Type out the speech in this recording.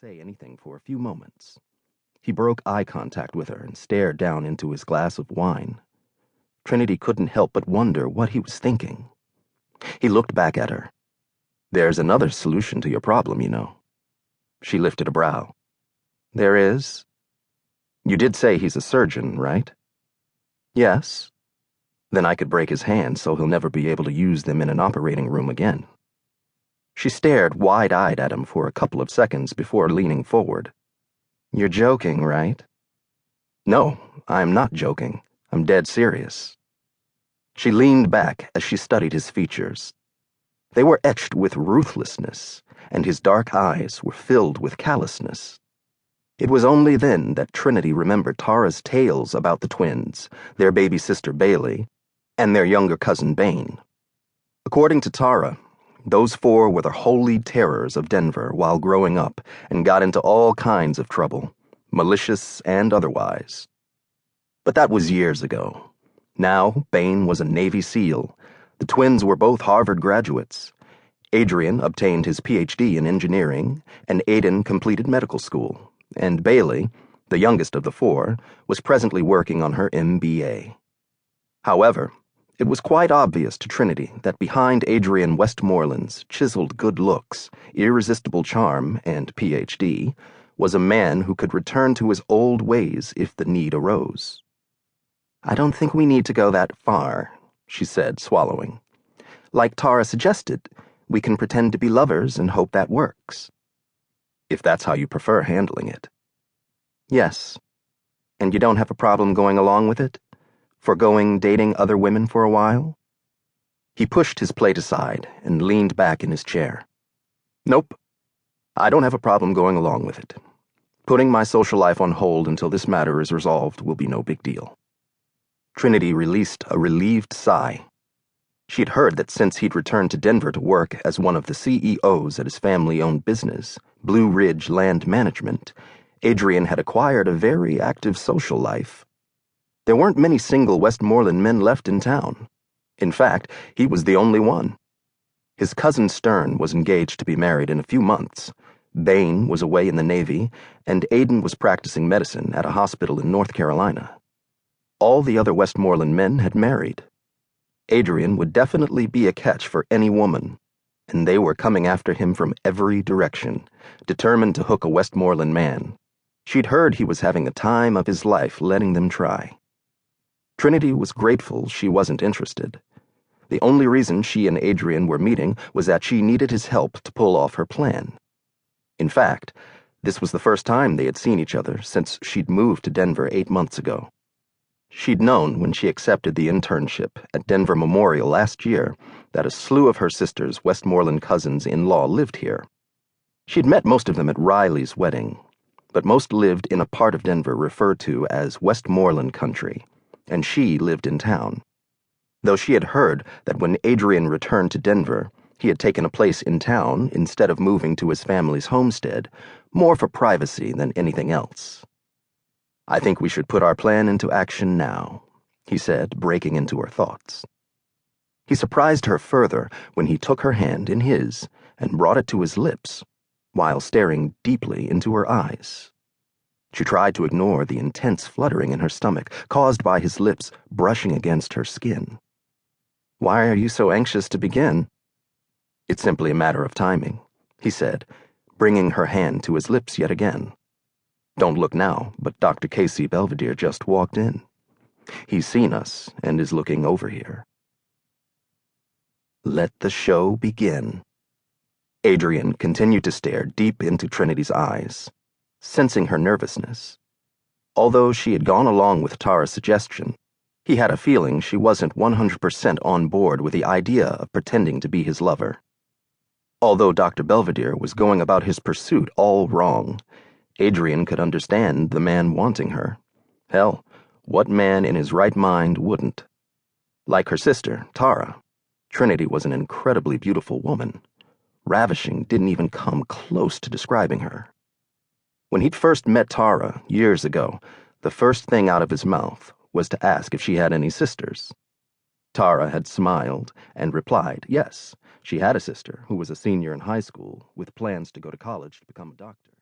say anything for a few moments. He broke eye contact with her and stared down into his glass of wine. Trinity couldn't help but wonder what he was thinking. He looked back at her. "There's another solution to your problem, you know." She lifted a brow. "There is? You did say he's a surgeon, right?" "Yes." "Then I could break his hands so he'll never be able to use them in an operating room again." She stared wide-eyed at him for a couple of seconds before leaning forward. "You're joking, right?" "No, I'm not joking. I'm dead serious." She leaned back as she studied his features. They were etched with ruthlessness, and his dark eyes were filled with callousness. It was only then that Trinity remembered Tara's tales about the twins, their baby sister Bailey, and their younger cousin Bane. According to Tara, those four were the holy terrors of Denver while growing up and got into all kinds of trouble, malicious and otherwise. But that was years ago. Now, Bane was a Navy SEAL. The twins were both Harvard graduates. Adrian obtained his PhD in engineering, and Aiden completed medical school, and Bailey, the youngest of the four, was presently working on her MBA. However, it was quite obvious to Trinity that behind Adrian Westmoreland's chiseled good looks, irresistible charm, and PhD was a man who could return to his old ways if the need arose. "I don't think we need to go that far," she said, swallowing. "Like Tara suggested, we can pretend to be lovers and hope that works." "If that's how you prefer handling it." "Yes. And you don't have a problem going along with it? Forgoing dating other women for a while?" He pushed his plate aside and leaned back in his chair. "Nope. I don't have a problem going along with it. Putting my social life on hold until this matter is resolved will be no big deal." Trinity released a relieved sigh. She'd heard that since he'd returned to Denver to work as one of the CEOs at his family-owned business, Blue Ridge Land Management, Adrian had acquired a very active social life. There weren't many single Westmoreland men left in town. In fact, he was the only one. His cousin Stern was engaged to be married in a few months. Bane was away in the Navy, and Aiden was practicing medicine at a hospital in North Carolina. All the other Westmoreland men had married. Adrian would definitely be a catch for any woman, and they were coming after him from every direction, determined to hook a Westmoreland man. She'd heard he was having the time of his life letting them try. Trinity was grateful she wasn't interested. The only reason she and Adrian were meeting was that she needed his help to pull off her plan. In fact, this was the first time they had seen each other since she'd moved to Denver 8 months ago. She'd known when she accepted the internship at Denver Memorial last year that a slew of her sister's Westmoreland cousins-in-law lived here. She'd met most of them at Riley's wedding, but most lived in a part of Denver referred to as Westmoreland country, and she lived in town. Though she had heard that when Adrian returned to Denver, he had taken a place in town instead of moving to his family's homestead, more for privacy than anything else. "I think we should put our plan into action now," he said, breaking into her thoughts. He surprised her further when he took her hand in his and brought it to his lips, while staring deeply into her eyes. She tried to ignore the intense fluttering in her stomach caused by his lips brushing against her skin. "Why are you so anxious to begin?" "It's simply a matter of timing," he said, bringing her hand to his lips yet again. "Don't look now, but Dr. Casey Belvedere just walked in. He's seen us and is looking over here." Let the show begin. Adrian continued to stare deep into Trinity's eyes, sensing her nervousness. Although she had gone along with Tara's suggestion, he had a feeling she wasn't 100% on board with the idea of pretending to be his lover. Although Dr. Belvedere was going about his pursuit all wrong, Adrian could understand the man wanting her. Hell, what man in his right mind wouldn't? Like her sister, Tara, Trinity was an incredibly beautiful woman. Ravishing didn't even come close to describing her. When he'd first met Tara years ago, the first thing out of his mouth was to ask if she had any sisters. Tara had smiled and replied yes, she had a sister who was a senior in high school with plans to go to college to become a doctor.